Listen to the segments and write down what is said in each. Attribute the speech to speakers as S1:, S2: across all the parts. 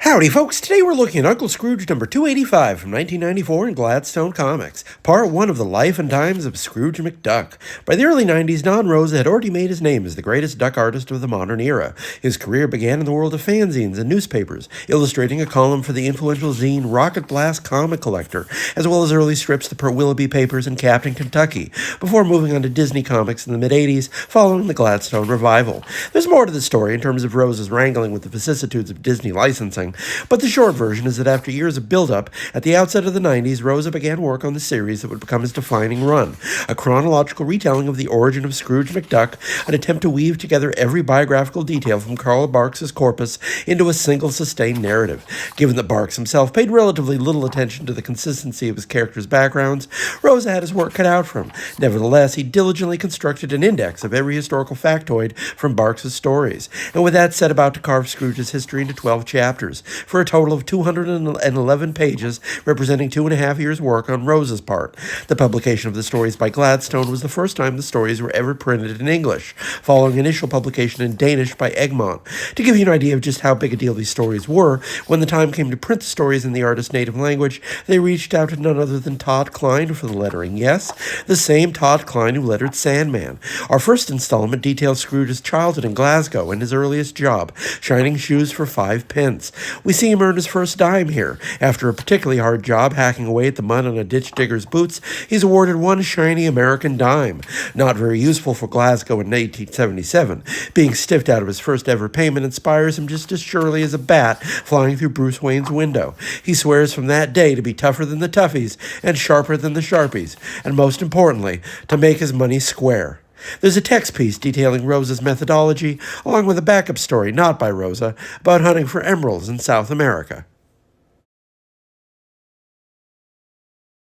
S1: Howdy, folks. Today we're looking at Uncle Scrooge number 285 from 1994 in Gladstone Comics, part 1 of the life and times of Scrooge McDuck. By the early 90s, Don Rosa had already made his name as the greatest duck artist of the modern era. His career began in the world of fanzines and newspapers, illustrating a column for the influential zine Rocket Blast Comic Collector, as well as early strips to Per Willoughby Papers and Captain Kentucky, before moving on to Disney Comics in the mid-80s, following the Gladstone revival. There's more to the story in terms of Rosa's wrangling with the vicissitudes of Disney licensing, but the short version is that after years of build-up, at the outset of the 90s, Rosa began work on the series that would become his defining run, a chronological retelling of the origin of Scrooge McDuck, an attempt to weave together every biographical detail from Carl Barks's corpus into a single sustained narrative. Given that Barks himself paid relatively little attention to the consistency of his characters' backgrounds, Rosa had his work cut out for him. Nevertheless, he diligently constructed an index of every historical factoid from Barks's stories, and with that set about to carve Scrooge's history into 12 chapters, for a total of 211 pages, representing 2.5 years' work on Rosa's part. The publication of the stories by Gladstone was the first time the stories were ever printed in English, following initial publication in Danish by Egmont. To give you an idea of just how big a deal these stories were, when the time came to print the stories in the artist's native language, they reached out to none other than Todd Klein for the lettering. Yes, the same Todd Klein who lettered Sandman. Our first installment details Scrooge's childhood in Glasgow and his earliest job, shining shoes for 5 pence. We see him earn his first dime here. After a particularly hard job hacking away at the mud on a ditch digger's boots, he's awarded one shiny American dime. Not very useful for Glasgow in 1877. Being stiffed out of his first ever payment inspires him just as surely as a bat flying through Bruce Wayne's window. He swears from that day to be tougher than the toughies and sharper than the sharpies, and most importantly, to make his money square. There's a text piece detailing Rosa's methodology, along with a backup story, not by Rosa, about hunting for emeralds in South America.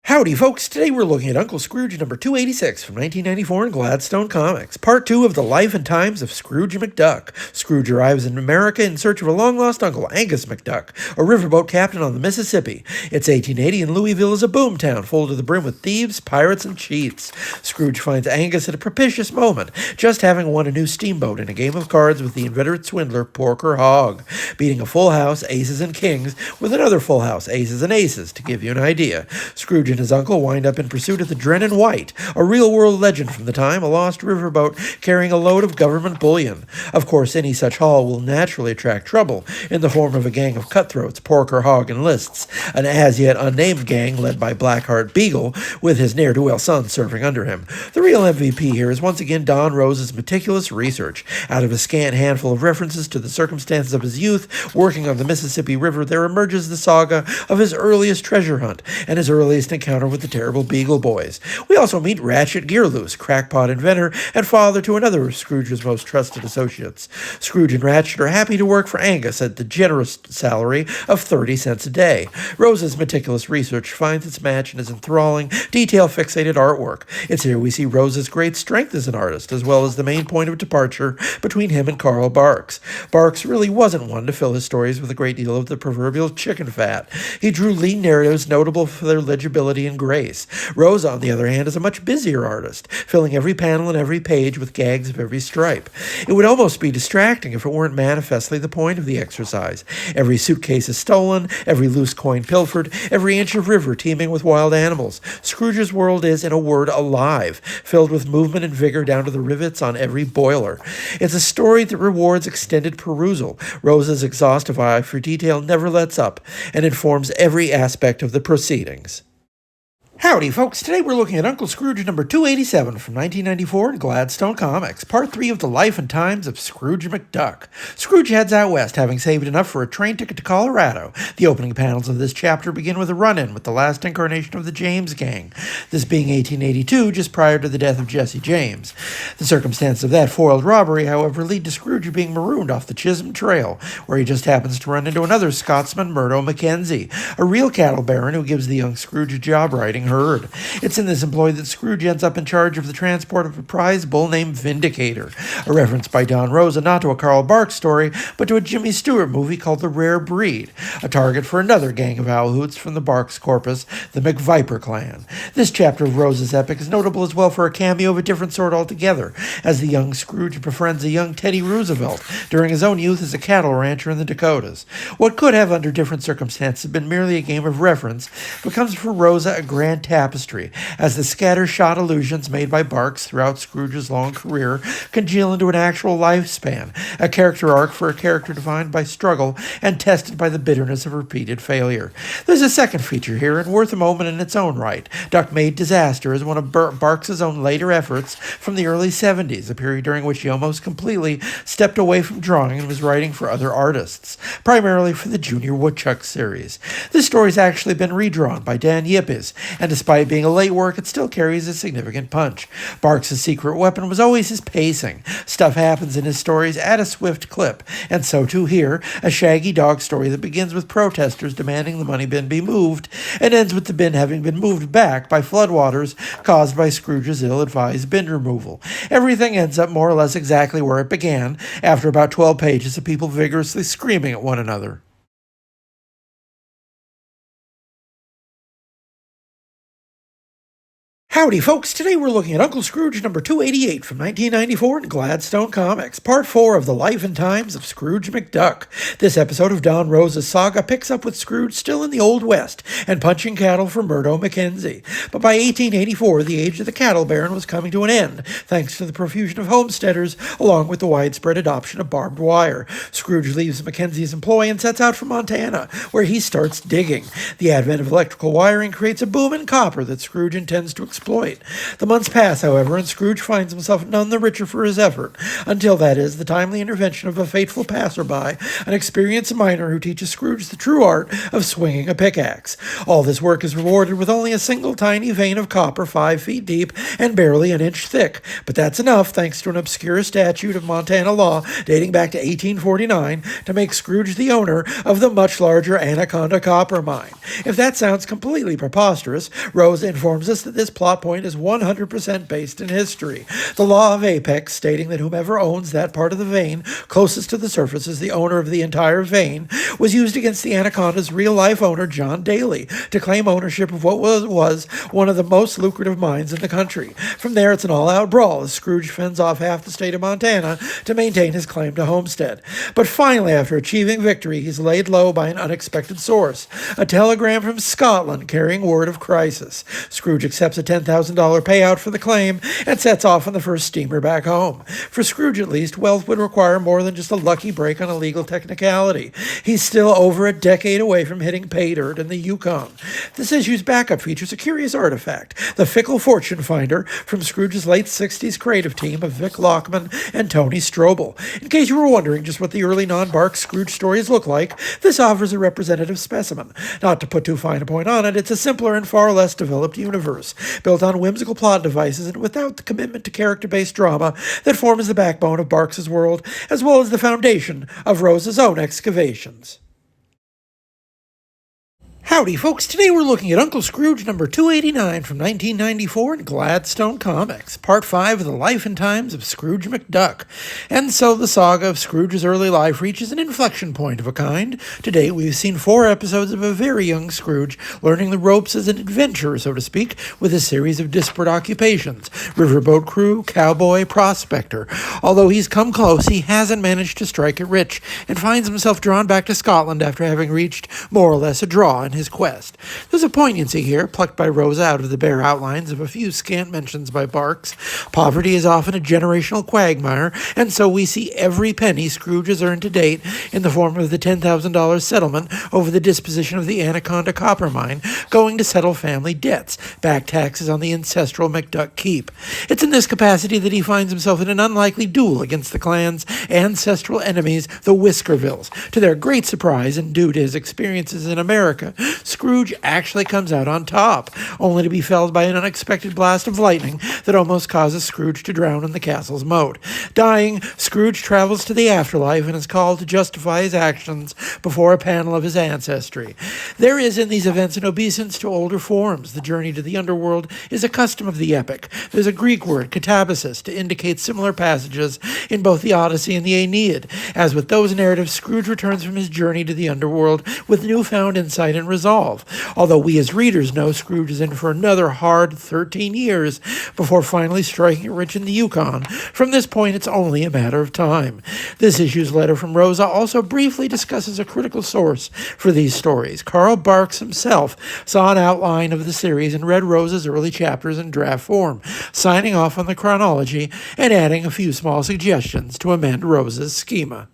S1: Howdy, folks. Today we're looking at Uncle Scrooge number 286 from 1994 in Gladstone Comics, part 2 of the life and times of Scrooge McDuck. Scrooge arrives in America in search of a long-lost uncle, Angus McDuck, a riverboat captain on the Mississippi. It's 1880 and Louisville is a boomtown full to the brim with thieves, pirates, and cheats. Scrooge finds Angus at a propitious moment, just having won a new steamboat in a game of cards with the inveterate swindler Porker Hogg, beating a full house, aces and kings, with another full house, aces and aces, to give you an idea. Scrooge and his uncle wind up in pursuit of the Drennan White, a real-world legend from the time, a lost riverboat carrying a load of government bullion. Of course, any such haul will naturally attract trouble, in the form of a gang of cutthroats Porker Hogg enlists, an as-yet unnamed gang led by Blackheart Beagle, with his ne'er-do-well son serving under him. The real MVP here is once again Don Rosa's meticulous research. Out of a scant handful of references to the circumstances of his youth, working on the Mississippi River, there emerges the saga of his earliest treasure hunt, and his earliest encounter with the terrible Beagle Boys. We also meet Ratchet Gearloose, crackpot inventor and father to another of Scrooge's most trusted associates. Scrooge and Ratchet are happy to work for Angus at the generous salary of 30 cents a day. Rosa's meticulous research finds its match in his enthralling, detail-fixated artwork. It's here we see Rosa's great strength as an artist, as well as the main point of departure between him and Carl Barks. Barks really wasn't one to fill his stories with a great deal of the proverbial chicken fat. He drew lean narratives notable for their legibility and grace. Rosa, on the other hand, is a much busier artist, filling every panel and every page with gags of every stripe. It would almost be distracting if it weren't manifestly the point of the exercise. Every suitcase is stolen, every loose coin pilfered, every inch of river teeming with wild animals. Scrooge's world is, in a word, alive, filled with movement and vigor down to the rivets on every boiler. It's a story that rewards extended perusal. Rosa's exhaustive eye for detail never lets up and informs every aspect of the proceedings. Howdy, folks. Today we're looking at Uncle Scrooge number 287 from 1994 in Gladstone Comics, part 3 of the life and times of Scrooge McDuck. Scrooge heads out west, having saved enough for a train ticket to Colorado. The opening panels of this chapter begin with a run-in with the last incarnation of the James Gang, this being 1882, just prior to the death of Jesse James. The circumstances of that foiled robbery, however, lead to Scrooge being marooned off the Chisholm Trail, where he just happens to run into another Scotsman, Murdo Mackenzie, a real cattle baron who gives the young Scrooge a job writing herd. It's in this employ that Scrooge ends up in charge of the transport of a prize bull named Vindicator, a reference by Don Rosa not to a Carl Barks story, but to a Jimmy Stewart movie called The Rare Breed, a target for another gang of Alhoots from the Barks corpus, the McViper clan. This chapter of Rosa's epic is notable as well for a cameo of a different sort altogether, as the young Scrooge befriends a young Teddy Roosevelt during his own youth as a cattle rancher in the Dakotas. What could have, under different circumstances, been merely a game of reference becomes for Rosa a grand tapestry, as the scattershot allusions made by Barks throughout Scrooge's long career congeal into an actual lifespan, a character arc for a character defined by struggle and tested by the bitterness of repeated failure. There's a second feature here, and worth a moment in its own right. Duck Made Disaster is one of Barks' own later efforts from the early 70s, a period during which he almost completely stepped away from drawing and was writing for other artists, primarily for the Junior Woodchuck series. This story's actually been redrawn by Dan Yipes, and despite being a late work, it still carries a significant punch. Barks' secret weapon was always his pacing. Stuff happens in his stories at a swift clip, and so too here, a shaggy dog story that begins with protesters demanding the money bin be moved, and ends with the bin having been moved back by floodwaters caused by Scrooge's ill-advised bin removal. Everything ends up more or less exactly where it began, after about 12 pages of people vigorously screaming at one another. Howdy, folks. Today we're looking at Uncle Scrooge number 288 from 1994 in Gladstone Comics, Part 4 of the Life and Times of Scrooge McDuck. This episode of Don Rosa's saga picks up with Scrooge still in the Old West and punching cattle for Murdo Mackenzie. But by 1884, the age of the cattle baron was coming to an end, thanks to the profusion of homesteaders, along with the widespread adoption of barbed wire. Scrooge leaves Mackenzie's employ and sets out for Montana, where he starts digging. The advent of electrical wiring creates a boom in copper that Scrooge intends to exploit. The months pass, however, and Scrooge finds himself none the richer for his effort, until, that is, the timely intervention of a fateful passerby, an experienced miner who teaches Scrooge the true art of swinging a pickaxe. All this work is rewarded with only a single tiny vein of copper 5 feet deep and barely an inch thick, but that's enough, thanks to an obscure statute of Montana law dating back to 1849, to make Scrooge the owner of the much larger Anaconda copper mine. If that sounds completely preposterous, Rosa informs us that this plot point is 100% based in history. The law of apex, stating that whomever owns that part of the vein closest to the surface is the owner of the entire vein, was used against the Anaconda's real-life owner, John Daly, to claim ownership of what was one of the most lucrative mines in the country. From there, it's an all-out brawl as Scrooge fends off half the state of Montana to maintain his claim to homestead. But finally, after achieving victory, he's laid low by an unexpected source, a telegram from Scotland carrying word of crisis. Scrooge accepts a $10,000 payout for the claim and sets off on the first steamer back home. For Scrooge, at least, wealth would require more than just a lucky break on a legal technicality. He's still over a decade away from hitting pay dirt in the Yukon. This issue's backup features a curious artifact, the fickle fortune finder from Scrooge's late 60s creative team of Vic Lockman and Tony Strobel. In case you were wondering just what the early non-Barks Scrooge stories look like, this offers a representative specimen. Not to put too fine a point on it, it's a simpler and far less developed universe, built on whimsical plot devices and without the commitment to character-based drama that forms the backbone of Barks' world, as well as the foundation of Rosa's own excavations. Howdy, folks. Today we're looking at Uncle Scrooge number 289 from 1994 in Gladstone Comics, Part 5 of the Life and Times of Scrooge McDuck. And so the saga of Scrooge's early life reaches an inflection point of a kind. Today we've seen 4 episodes of a very young Scrooge learning the ropes as an adventurer, so to speak, with a series of disparate occupations: riverboat crew, cowboy, prospector. Although he's come close, he hasn't managed to strike it rich, and finds himself drawn back to Scotland after having reached more or less a draw in his quest. There's a poignancy here, plucked by Rosa out of the bare outlines of a few scant mentions by Barks. Poverty is often a generational quagmire, and so we see every penny Scrooge has earned to date in the form of the $10,000 settlement over the disposition of the Anaconda copper mine going to settle family debts, back taxes on the ancestral McDuck keep. It's in this capacity that he finds himself in an unlikely duel against the clan's ancestral enemies, the Whiskervilles. To their great surprise, and due to his experiences in America, Scrooge actually comes out on top, only to be felled by an unexpected blast of lightning that almost causes Scrooge to drown in the castle's moat. Dying, Scrooge travels to the afterlife and is called to justify his actions before a panel of his ancestry. There is in these events an obeisance to older forms. The journey to the underworld is a custom of the epic. There's a Greek word, katabasis, to indicate similar passages in both the Odyssey and the Aeneid. As with those narratives, Scrooge returns from his journey to the underworld with newfound insight and resolve. Although we as readers know Scrooge is in for another hard 13 years before finally striking it rich in the Yukon, from this point it's only a matter of time. This issue's letter from Rosa also briefly discusses a critical source for these stories. Carl Barks himself saw an outline of the series and read Rosa's early chapters in draft form, signing off on the chronology and adding a few small suggestions to amend Rosa's schema.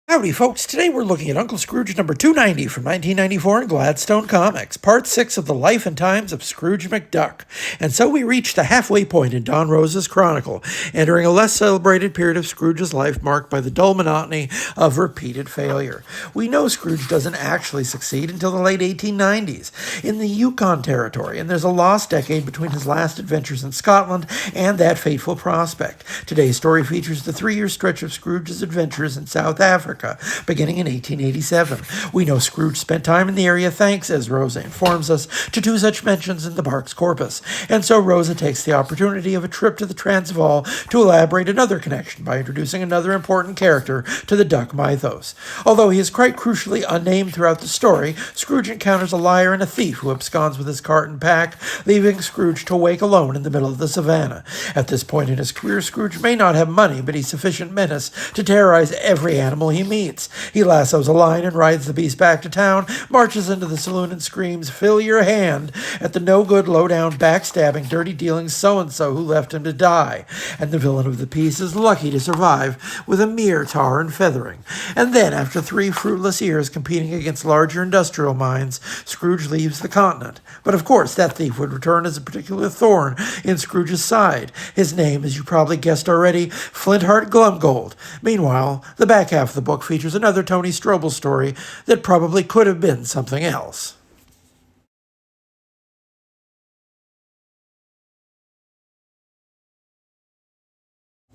S1: Howdy, folks. Today we're looking at Uncle Scrooge number 290 from 1994 in Gladstone Comics, part 6 of the life and times of Scrooge McDuck. And so we reach the halfway point in Don Rosa's chronicle, entering a less celebrated period of Scrooge's life marked by the dull monotony of repeated failure. We know Scrooge doesn't actually succeed until the late 1890s in the Yukon territory, and there's a lost decade between his last adventures in Scotland and that fateful prospect. Today's story features the 3-year stretch of Scrooge's adventures in South Africa, beginning in 1887. We know Scrooge spent time in the area thanks, as Rosa informs us, to 2 such mentions in the Barks corpus, and so Rosa takes the opportunity of a trip to the Transvaal to elaborate another connection by introducing another important character to the Duck mythos. Although he is quite crucially unnamed throughout the story, Scrooge encounters a liar and a thief who absconds with his cart and pack, leaving Scrooge to wake alone in the middle of the savannah. At this point in his career, Scrooge may not have money, but he's sufficient menace to terrorize every animal he meets. He lassos a lion and rides the beast back to town, marches into the saloon and screams, "Fill your hand," at the no-good, low-down, backstabbing, dirty-dealing so-and-so who left him to die. And the villain of the piece is lucky to survive with a mere tar and feathering. And then, after 3 fruitless years competing against larger industrial mines, Scrooge leaves the continent. But of course, that thief would return as a particular thorn in Scrooge's side. His name, as you probably guessed already, Flintheart Glumgold. Meanwhile, the back half of the book features another Tony Strobel story that probably could have been something else.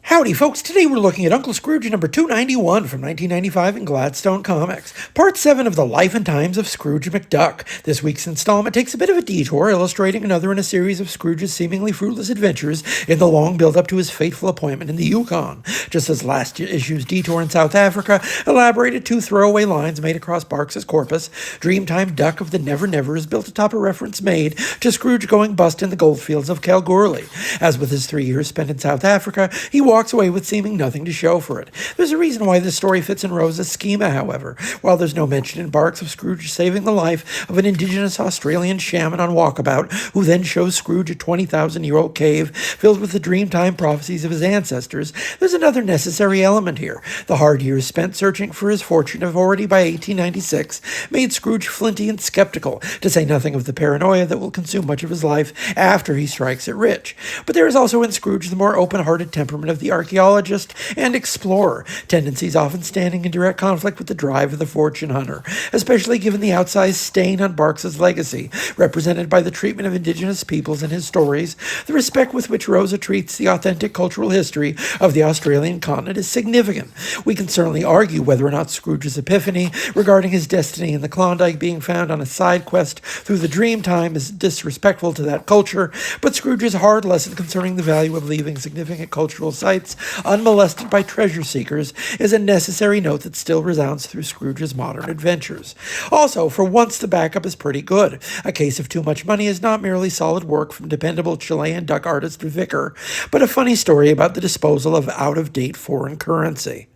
S1: Howdy, folks. Today we're looking at Uncle Scrooge number 291 from 1995 in Gladstone Comics, part 7 of the life and times of Scrooge McDuck. This week's installment takes a bit of a detour, illustrating another in a series of Scrooge's seemingly fruitless adventures in the long build-up to his fateful appointment in the Yukon. Just as last issue's detour in South Africa elaborated 2 throwaway lines made across Barks's corpus, Dreamtime Duck of the Never Never is built atop a reference made to Scrooge going bust in the goldfields of Kalgoorlie. As with his 3 years spent in South Africa, he walks away with seeming nothing to show for it. There's a reason why this story fits in Rosa's schema, however. While there's no mention in Barks of Scrooge saving the life of an indigenous Australian shaman on walkabout, who then shows Scrooge a 20,000-year-old cave filled with the dreamtime prophecies of his ancestors, there's another necessary element here. The hard years spent searching for his fortune have already by 1896 made Scrooge flinty and skeptical, to say nothing of the paranoia that will consume much of his life after he strikes it rich. But there is also in Scrooge the more open-hearted temperament of the archaeologist and explorer, tendencies often standing in direct conflict with the drive of the fortune hunter, especially given the outsized stain on Barks's legacy, represented by the treatment of indigenous peoples in his stories. The respect with which Rosa treats the authentic cultural history of the Australian continent is significant. We can certainly argue whether or not Scrooge's epiphany regarding his destiny in the Klondike being found on a side quest through the dream time is disrespectful to that culture, but Scrooge's hard lesson concerning the value of leaving significant cultural sites unmolested by treasure seekers is a necessary note that still resounds through Scrooge's modern adventures. Also, for once, the backup is pretty good. A Case of Too Much Money is not merely solid work from dependable Chilean duck artist Vicker, but a funny story about the disposal of out-of-date foreign currency.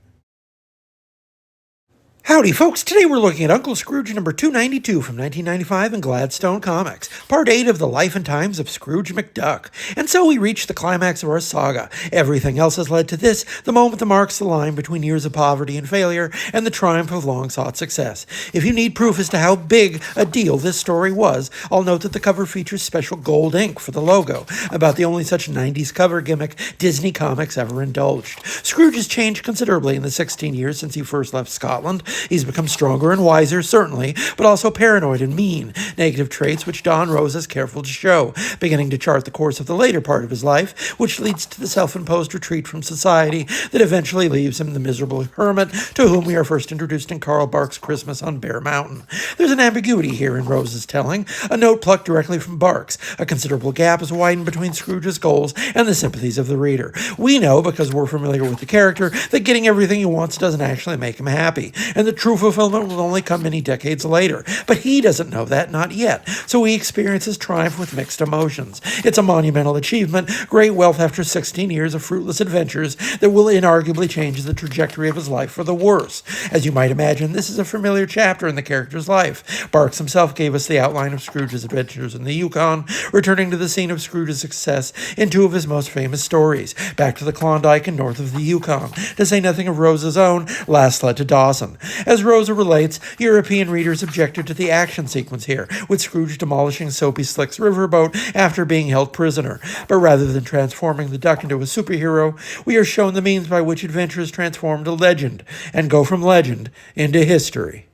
S1: Howdy, folks. Today we're looking at Uncle Scrooge number 292 from 1995 in Gladstone Comics, part 8 of the life and times of Scrooge McDuck. And so we reach the climax of our saga. Everything else has led to this, the moment that marks the line between years of poverty and failure and the triumph of long-sought success. If you need proof as to how big a deal this story was, I'll note that the cover features special gold ink for the logo, about the only such 90s cover gimmick Disney Comics ever indulged. Scrooge has changed considerably in the 16 years since he first left Scotland, He's become stronger and wiser, certainly, but also paranoid and mean, negative traits which Don Rosa is careful to show, beginning to chart the course of the later part of his life, which leads to the self-imposed retreat from society that eventually leaves him the miserable hermit to whom we are first introduced in Carl Barks' Christmas on Bear Mountain. There's an ambiguity here in Rosa's telling, a note plucked directly from Barks. A considerable gap is widened between Scrooge's goals and the sympathies of the reader. We know, because we're familiar with the character, that getting everything he wants doesn't actually make him happy, and the true fulfillment will only come many decades later. But he doesn't know that, not yet, so he experiences triumph with mixed emotions. It's a monumental achievement, great wealth after 16 years of fruitless adventures that will inarguably change the trajectory of his life for the worse. As you might imagine, this is a familiar chapter in the character's life. Barks himself gave us the outline of Scrooge's adventures in the Yukon, returning to the scene of Scrooge's success in two of his most famous stories, Back to the Klondike and North of the Yukon, to say nothing of Rosa's own Last Sled to Dawson. As Rosa relates, European readers objected to the action sequence here, with Scrooge demolishing Soapy Slick's riverboat after being held prisoner. But rather than transforming the duck into a superhero, we are shown the means by which adventures transform to legend, and go from legend into history.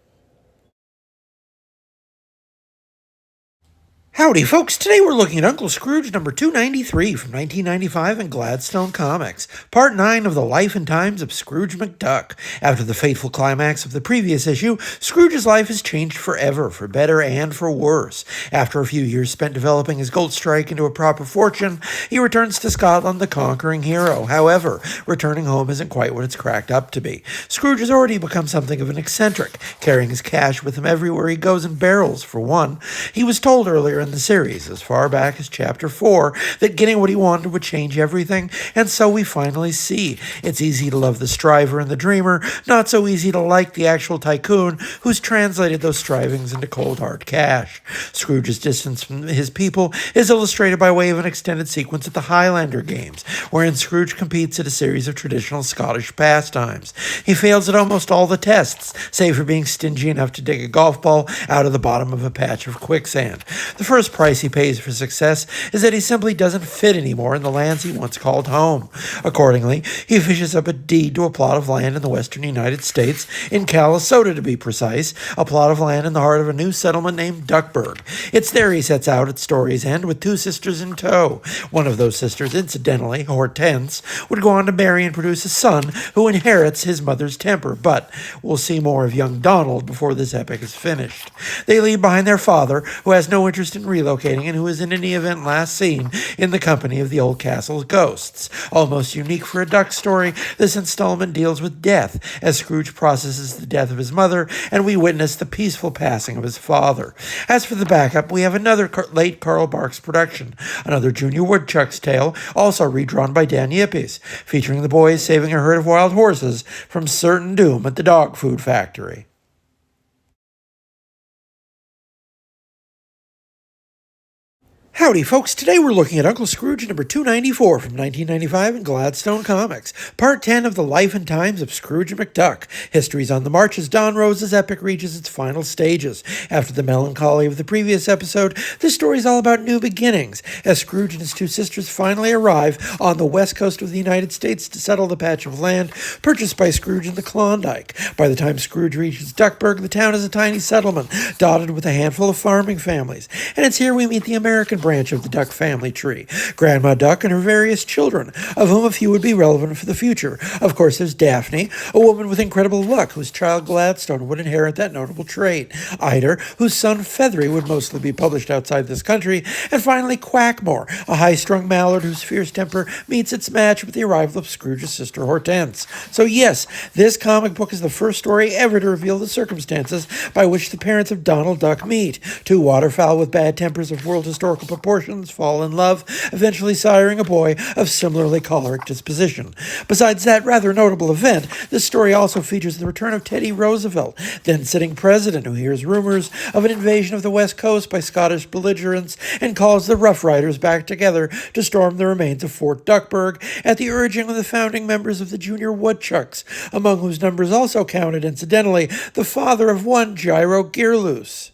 S1: Howdy, folks. Today we're looking at Uncle Scrooge number 293 from 1995 in Gladstone Comics, Part 9 of the Life and Times of Scrooge McDuck. After the fateful climax of the previous issue, Scrooge's life has changed forever, for better and for worse. After a few years spent developing his gold strike into a proper fortune, he returns to Scotland the conquering hero. However, returning home isn't quite what it's cracked up to be. Scrooge has already become something of an eccentric, carrying his cash with him everywhere he goes in barrels, for one. He was told earlier in the series, as far back as Chapter 4, that getting what he wanted would change everything, and so we finally see. It's easy to love the striver and the dreamer, not so easy to like the actual tycoon who's translated those strivings into cold hard cash. Scrooge's distance from his people is illustrated by way of an extended sequence at the Highlander Games, wherein Scrooge competes at a series of traditional Scottish pastimes. He fails at almost all the tests, save for being stingy enough to dig a golf ball out of the bottom of a patch of quicksand. The first price he pays for success is that he simply doesn't fit anymore in the lands he once called home. Accordingly, he fishes up a deed to a plot of land in the western United States, in Calisota to be precise, a plot of land in the heart of a new settlement named Duckburg. It's there he sets out at story's end with two sisters in tow. One of those sisters, incidentally, Hortense, would go on to marry and produce a son who inherits his mother's temper, but we'll see more of young Donald before this epic is finished. They leave behind their father, who has no interest in relocating and who is in any event last seen in the company of the old castle's ghosts. Almost unique for a duck story, this installment deals with death, as Scrooge processes the death of his mother and we witness the peaceful passing of his father. As for the backup, we have another late Carl Barks production, another Junior Woodchuck's tale, also redrawn by Dan Yippies, featuring the boys saving a herd of wild horses from certain doom at the dog food factory. Howdy, folks. Today we're looking at Uncle Scrooge number 294 from 1995 in Gladstone Comics, Part 10 of the Life and Times of Scrooge McDuck. History's on the march as Don Rosa's epic reaches its final stages. After the melancholy of the previous episode, this story's all about new beginnings, as Scrooge and his two sisters finally arrive on the west coast of the United States to settle the patch of land purchased by Scrooge in the Klondike. By the time Scrooge reaches Duckburg, the town is a tiny settlement, dotted with a handful of farming families, and it's here we meet the American branch of the Duck family tree, Grandma Duck and her various children, of whom a few would be relevant for the future. Of course, there's Daphne, a woman with incredible luck, whose child Gladstone would inherit that notable trait, Ider, whose son Feathery would mostly be published outside this country, and finally Quackmore, a high-strung mallard whose fierce temper meets its match with the arrival of Scrooge's sister Hortense. So yes, this comic book is the first story ever to reveal the circumstances by which the parents of Donald Duck meet. Two waterfowl with bad tempers of world historical proportions fall in love, eventually siring a boy of similarly choleric disposition. Besides that rather notable event, this story also features the return of Teddy Roosevelt, then sitting president, who hears rumors of an invasion of the West Coast by Scottish belligerents and calls the Rough Riders back together to storm the remains of Fort Duckburg at the urging of the founding members of the Junior Woodchucks, among whose numbers also counted, incidentally, the father of one Gyro Gearloose.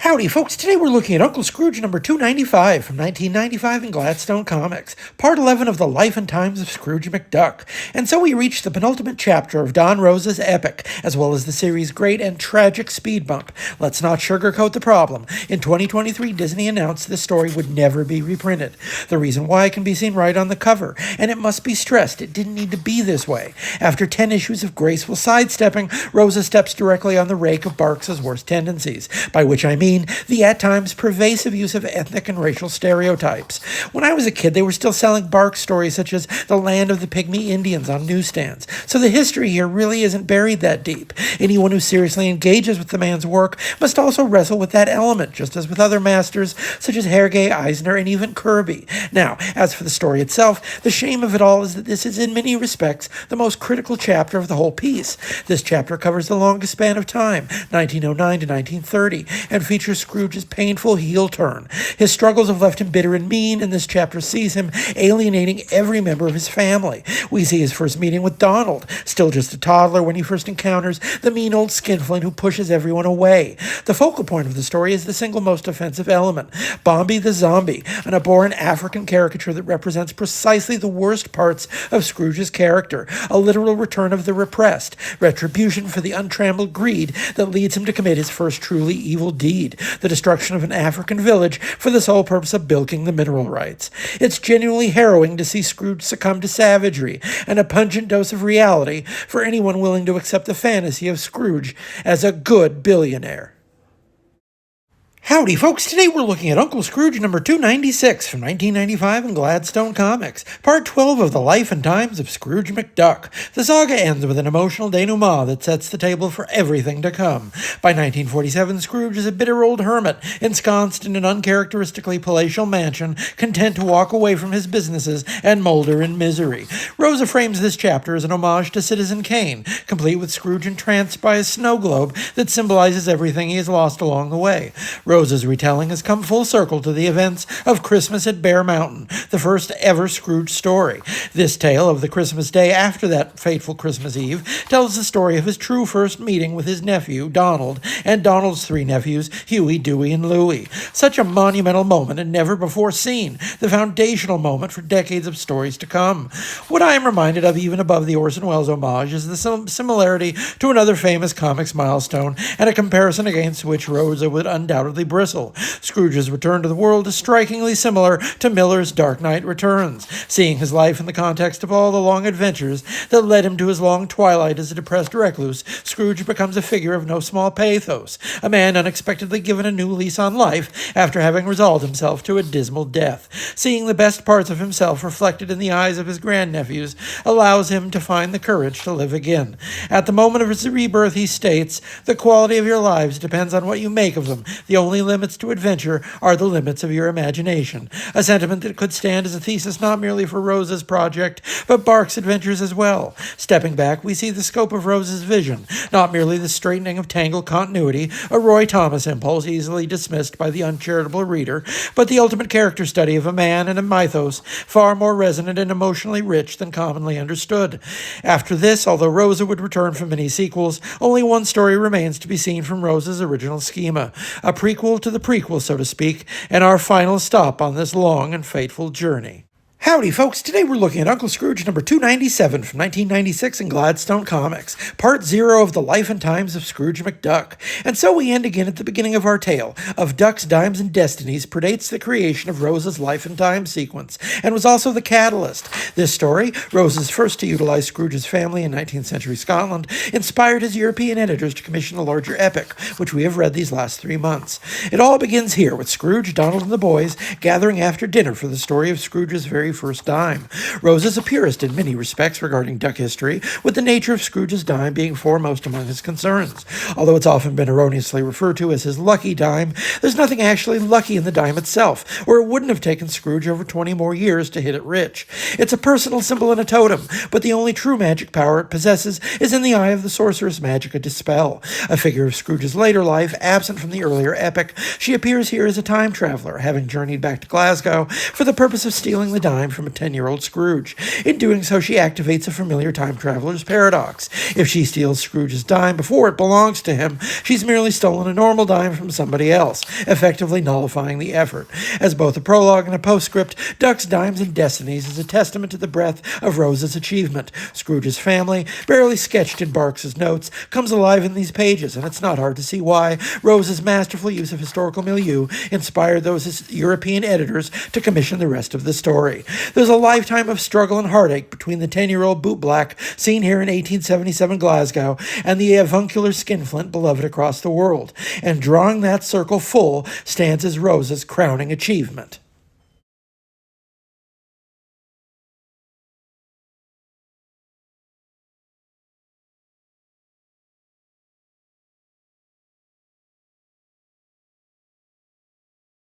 S1: Howdy, folks. Today we're looking at Uncle Scrooge number 295 from 1995 in Gladstone Comics, part 11 of the life and times of Scrooge McDuck. And so we reach the penultimate chapter of Don Rosa's epic, as well as the series' great and tragic speed bump. Let's not sugarcoat the problem. In 2023, Disney announced this story would never be reprinted. The reason why can be seen right on the cover, and it must be stressed it didn't need to be this way. After 10 issues of graceful sidestepping, Rosa steps directly on the rake of Barks's worst tendencies, by which I mean the at times pervasive use of ethnic and racial stereotypes. When I was a kid, they were still selling Bark stories such as The Land of the Pygmy Indians on newsstands, so the history here really isn't buried that deep. Anyone who seriously engages with the man's work must also wrestle with that element, just as with other masters such as Hergé, Eisner, and even Kirby. Now, as for the story itself, the shame of it all is that this is in many respects the most critical chapter of the whole piece. This chapter covers the longest span of time, 1909 to 1930, and features Scrooge's painful heel turn. His struggles have left him bitter and mean, and this chapter sees him alienating every member of his family. We see his first meeting with Donald, still just a toddler when he first encounters the mean old skinflint who pushes everyone away. The focal point of the story is the single most offensive element, Bombi the Zombie, an abhorrent African caricature that represents precisely the worst parts of Scrooge's character, a literal return of the repressed, retribution for the untrammeled greed that leads him to commit his first truly evil deed, the destruction of an African village for the sole purpose of bilking the mineral rights. It's genuinely harrowing to see Scrooge succumb to savagery, and a pungent dose of reality for anyone willing to accept the fantasy of Scrooge as a good billionaire. Howdy, folks. Today we're looking at Uncle Scrooge number 296 from 1995 in Gladstone Comics, part 12 of the life and times of Scrooge McDuck. The saga ends with an emotional denouement that sets the table for everything to come. By 1947, Scrooge is a bitter old hermit, ensconced in an uncharacteristically palatial mansion, content to walk away from his businesses and molder in misery. Rosa frames this chapter as an homage to Citizen Kane, complete with Scrooge entranced by a snow globe that symbolizes everything he has lost along the way. Rosa's retelling has come full circle to the events of Christmas at Bear Mountain, the first ever Scrooge story. This tale of the Christmas day after that fateful Christmas Eve tells the story of his true first meeting with his nephew, Donald, and Donald's three nephews, Huey, Dewey, and Louie. Such a monumental moment and never before seen, the foundational moment for decades of stories to come. What I am reminded of, even above the Orson Welles homage, is the similarity to another famous comics milestone, and a comparison against which Rosa would undoubtedly bristle. Scrooge's return to the world is strikingly similar to Miller's Dark Knight Returns. Seeing his life in the context of all the long adventures that led him to his long twilight as a depressed recluse, Scrooge becomes a figure of no small pathos, a man unexpectedly given a new lease on life after having resolved himself to a dismal death. Seeing the best parts of himself reflected in the eyes of his grandnephews allows him to find the courage to live again. At the moment of his rebirth, he states, "The quality of your lives depends on what you make of them. The only limits to adventure are the limits of your imagination," a sentiment that could stand as a thesis not merely for Rosa's project, but Bark's adventures as well. Stepping back, we see the scope of Rosa's vision, not merely the straightening of tangled continuity, a Roy Thomas impulse easily dismissed by the uncharitable reader, but the ultimate character study of a man and a mythos far more resonant and emotionally rich than commonly understood. After this, although Rosa would return for many sequels, only one story remains to be seen from Rosa's original schema, a prequel to the prequel, so to speak, and our final stop on this long and fateful journey. Howdy, folks. Today we're looking at Uncle Scrooge number 297 from 1996 in Gladstone Comics, part 0 of the life and times of Scrooge McDuck. And so we end again at the beginning of our tale of Ducks, Dimes, and Destinies predates the creation of Rosa's life and times sequence, and was also the catalyst. This story, Rosa's first to utilize Scrooge's family in 19th century Scotland, inspired his European editors to commission a larger epic, which we have read these last 3 months. It all begins here with Scrooge, Donald, and the boys gathering after dinner for the story of Scrooge's very first dime. Rosa's a purist in many respects regarding duck history, with the nature of Scrooge's dime being foremost among his concerns. Although it's often been erroneously referred to as his lucky dime, there's nothing actually lucky in the dime itself, or it wouldn't have taken Scrooge over 20 more years to hit it rich. It's a personal symbol and a totem, but the only true magic power it possesses is in the eye of the sorceress Magica Dispel. A figure of Scrooge's later life, absent from the earlier epic, she appears here as a time traveler, having journeyed back to Glasgow for the purpose of stealing the dime dime from a 10-year-old Scrooge. In doing so, she activates a familiar time traveler's paradox. If she steals Scrooge's dime before it belongs to him, she's merely stolen a normal dime from somebody else, effectively nullifying the effort. As both a prologue and a postscript, Duck's Dimes and Destinies is a testament to the breadth of Rosa's achievement. Scrooge's family, barely sketched in Barks's notes, comes alive in these pages, and it's not hard to see why Rosa's masterful use of historical milieu inspired those European editors to commission the rest of the story. There's a lifetime of struggle and heartache between the 10-year-old bootblack seen here in 1877 Glasgow and the avuncular skinflint beloved across the world, and drawing that circle full stands as Rosa's crowning achievement.